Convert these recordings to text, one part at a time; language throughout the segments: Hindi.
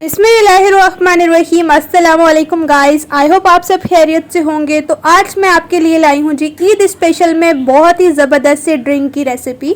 बिस्मिल्लाहिर्रहमानिर्रहीम। अस्सलाम वालेकुम गाइस, आई होप आप सब खैरियत से होंगे। तो आज मैं आपके लिए लाई हूँ जी ईद स्पेशल में बहुत ही ज़बरदस्त से ड्रिंक की रेसिपी।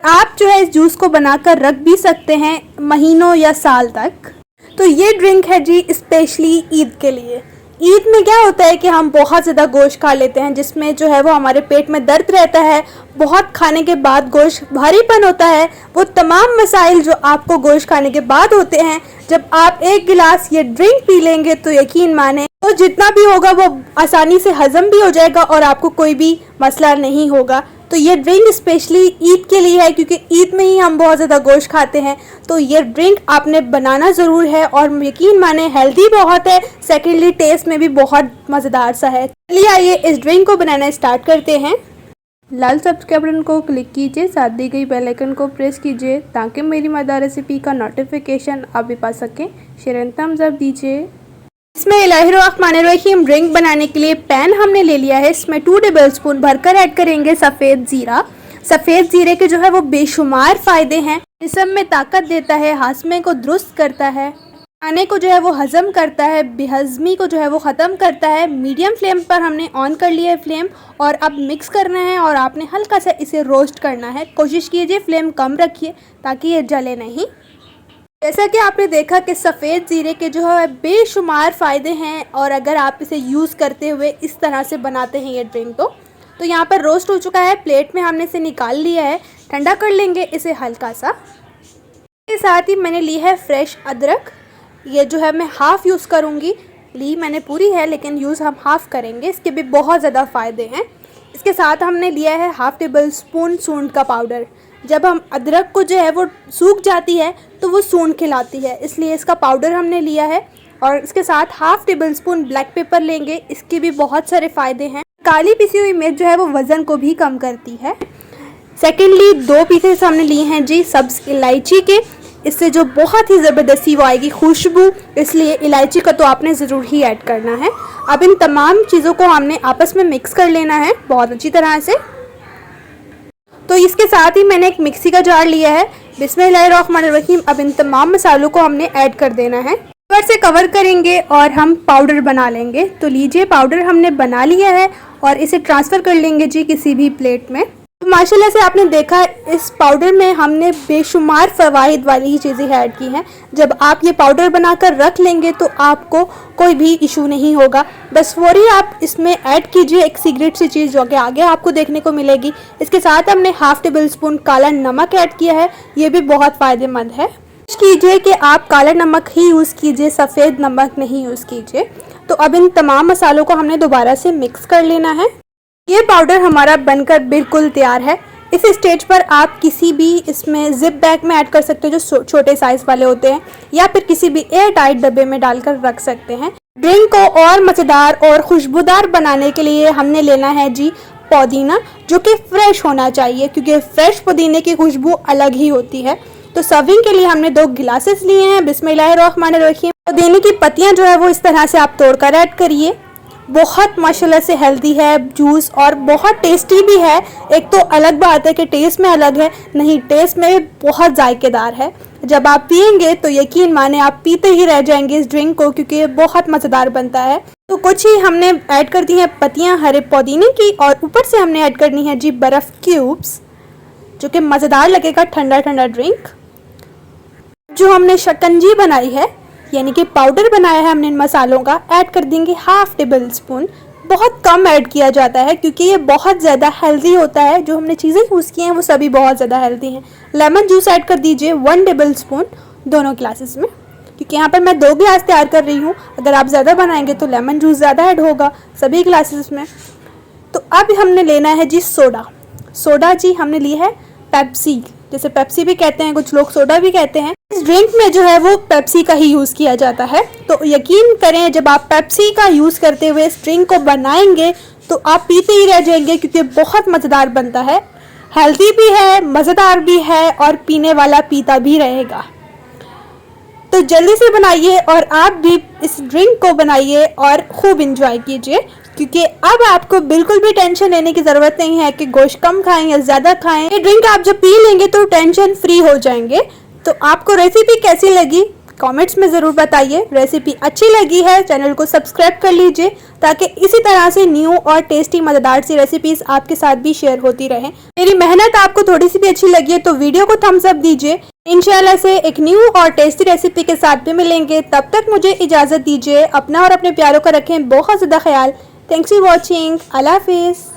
आप जो है इस जूस को बनाकर रख भी सकते हैं महीनों या साल तक। तो ये ड्रिंक है जी स्पेशली ईद के लिए। ईद में क्या होता है कि हम बहुत ज़्यादा गोश्त खा लेते हैं, जिसमें जो है वो हमारे पेट में दर्द रहता है। बहुत खाने के बाद गोश्त भारीपन होता है। वो तमाम मसाइल जो आपको गोश्त खाने के बाद होते हैं, जब आप एक गिलास ये ड्रिंक पी लेंगे तो यकीन माने तो जितना भी होगा वो आसानी से हजम भी हो जाएगा और आपको कोई भी मसला नहीं होगा। तो ये ड्रिंक स्पेशली ईद के लिए है, क्योंकि ईद में ही हम बहुत ज़्यादा गोश्त खाते हैं। तो ये ड्रिंक आपने बनाना ज़रूर है और यकीन माने हेल्दी बहुत है, सेकेंडली टेस्ट में भी बहुत मज़ेदार सा है। चलिए आइए इस ड्रिंक को बनाना स्टार्ट करते हैं। लाल सब्सक्राइब बटन को क्लिक कीजिए, साथ दी गई बेल आइकन को प्रेस कीजिए ताकि मेरी मज़ेदार रेसिपी का नोटिफिकेशन आप भी पा सकें। शेयर एंड थम्स अप दीजिए। बिस्मिल्लाहिर्रहमानिर्रहीम। ड्रिंक बनाने के लिए पैन हमने ले लिया है। इसमें 2 टेबलस्पून भरकर ऐड करेंगे सफ़ेद ज़ीरा। सफ़ेद ज़ीरे के जो है वो बेशुमार फ़ायदे हैं। जिस्म में ताकत देता है, हाजमे को दुरुस्त करता है, खाने को जो है वो हज़म करता है, बेहज़मी को जो है वो ख़त्म करता है। मीडियम फ्लेम पर हमने ऑन कर लिया है फ्लेम, और अब मिक्स करना है और आपने हल्का सा इसे रोस्ट करना है। कोशिश कीजिए फ्लेम कम रखिए ताकि ये जले नहीं। जैसा कि आपने देखा कि सफ़ेद ज़ीरे के जो है बेशुमार फ़ायदे हैं, और अगर आप इसे यूज़ करते हुए इस तरह से बनाते हैं ये ड्रिंक तो यहाँ पर रोस्ट हो चुका है। प्लेट में हमने इसे निकाल लिया है, ठंडा कर लेंगे इसे हल्का सा। इसके साथ ही मैंने ली है फ्रेश अदरक। ये जो है मैं हाफ़ यूज़ करूँगी, ली मैंने पूरी है लेकिन यूज़ हम हाफ़ करेंगे। इसके भी बहुत ज़्यादा फ़ायदे हैं। इसके साथ हमने लिया है हाफ़ टेबल स्पून सूंड का पाउडर। जब हम अदरक को जो है वो सूख जाती है तो वो सूंड खिलाती है, इसलिए इसका पाउडर हमने लिया है। और इसके साथ half table spoon black pepper लेंगे, इसके भी बहुत सारे फ़ायदे हैं। काली पिसी हुई मिर्च जो है वो वज़न को भी कम करती है। सेकेंडली 2 पीसेस हमने लिए हैं जी सब्ज़ इलायची के। इससे जो बहुत ही ज़बरदस्ती वो आएगी खुशबू, इसलिए इलायची का तो आपने ज़रूर ही ऐड करना है। अब इन तमाम चीज़ों को हमने आपस में मिक्स कर लेना है बहुत अच्छी तरह से। तो इसके साथ ही मैंने एक मिक्सी का जार लिया है। बिस्मिल्लाहिर्रहमानिर्रहीम। अब इन तमाम मसालों को हमने ऐड कर देना है। ऊपर से कवर करेंगे और हम पाउडर बना लेंगे। तो लीजिए पाउडर हमने बना लिया है और इसे ट्रांसफ़र कर लेंगे जी किसी भी प्लेट में। तो माशाल्लाह से आपने देखा इस पाउडर में हमने बेशुमार फ़वाइद वाली चीज़ें ऐड की हैं। जब आप ये पाउडर बनाकर रख लेंगे तो आपको कोई भी इशू नहीं होगा। बस फौरी आप इसमें ऐड कीजिए एक सीक्रेट सी चीज़ जो कि आगे आपको देखने को मिलेगी। इसके साथ हमने हाफ़ टेबल स्पून काला नमक ऐड किया है। ये भी बहुत फ़ायदेमंद है। कोशिश कीजिए कि आप काला नमक ही यूज़ कीजिए, सफ़ेद नमक नहीं यूज़ कीजिए। तो अब इन तमाम मसालों को हमने दोबारा से मिक्स कर लेना है। ये पाउडर हमारा बनकर बिल्कुल तैयार है। इस स्टेज पर आप किसी भी इसमें ज़िप बैग में ऐड कर सकते हो जो छोटे साइज़ वाले होते हैं, या फिर किसी भी एयर टाइट डब्बे में डालकर रख सकते हैं। ड्रिंक को और मज़ेदार और खुशबूदार बनाने के लिए हमने लेना है जी पुदीना, जो कि फ़्रेश होना चाहिए, क्योंकि फ़्रेश पुदीने की खुशबू अलग ही होती है। तो सर्विंग के लिए हमने 2 गिलासेस लिए हैं। बिस्मिल्लाहिर्रहमानिर्रहीम। पुदीने की पत्तियाँ जो है वो इस तरह से आप तोड़कर ऐड करिए। बहुत माशाल्लाह से हेल्दी है जूस और बहुत टेस्टी भी है। एक तो अलग बात है कि टेस्ट में अलग है, नहीं टेस्ट में बहुत जायकेदार है। जब आप पियेंगे तो यकीन माने आप पीते ही रह जाएंगे इस ड्रिंक को, क्योंकि ये बहुत मज़ेदार बनता है। तो कुछ ही हमने ऐड कर दी हैं पत्तियां हरे पुदीने की, और ऊपर से हमने ऐड करनी है जी बर्फ़ क्यूब्स, जो कि मज़ेदार लगेगा ठंडा ठंडा ड्रिंक। जो हमने शिकंजी बनाई है, यानी कि पाउडर बनाया है हमने इन मसालों का, ऐड कर देंगे हाफ़ टेबल स्पून। बहुत कम ऐड किया जाता है क्योंकि ये बहुत ज़्यादा हेल्दी होता है। जो हमने चीज़ें यूज़ की हैं वो सभी बहुत ज़्यादा हेल्दी हैं। लेमन जूस ऐड कर दीजिए 1 टेबल स्पून दोनों ग्लासेस में, क्योंकि यहाँ पर मैं 2 गिलास तैयार कर रही हूँ। अगर आप ज़्यादा बनाएंगे तो लेमन जूस ज़्यादा ऐड होगा सभी ग्लासेस में। तो अब हमने लेना है जी सोडा। सोडा जी हमने ली है पेप्सी, जैसे पेप्सी भी कहते हैं, कुछ लोग सोडा भी कहते हैं। इस ड्रिंक में जो है वो पेप्सी का ही यूज़ किया जाता है। तो यकीन करें जब आप पेप्सी का यूज़ करते हुए इस ड्रिंक को बनाएंगे तो आप पीते ही रह जाएंगे, क्योंकि बहुत मज़ेदार बनता है, हेल्दी भी है, मज़ेदार भी है, और पीने वाला पीता भी रहेगा। तो जल्दी से बनाइए और आप भी इस ड्रिंक को बनाइए और खूब इंजॉय कीजिए, क्योंकि अब आपको बिल्कुल भी टेंशन लेने की ज़रूरत नहीं है कि गोश्त कम खाएं या ज़्यादा खाएं। ये ड्रिंक आप जब पी लेंगे तो टेंशन फ्री हो जाएंगे। तो आपको रेसिपी कैसी लगी कमेंट्स में ज़रूर बताइए। रेसिपी अच्छी लगी है चैनल को सब्सक्राइब कर लीजिए ताकि इसी तरह से न्यू और टेस्टी मज़ेदार सी रेसिपीज़ आपके साथ भी शेयर होती रहें। मेरी मेहनत आपको थोड़ी सी भी अच्छी लगी है तो वीडियो को थम्स अप दीजिए। इंशाल्लाह से एक न्यू और टेस्टी रेसिपी के साथ भी मिलेंगे। तब तक मुझे इजाज़त दीजिए। अपना और अपने प्यारों का रखें बहुत ज़्यादा ख्याल। Thanks for watching. अल्लाह हाफिज़।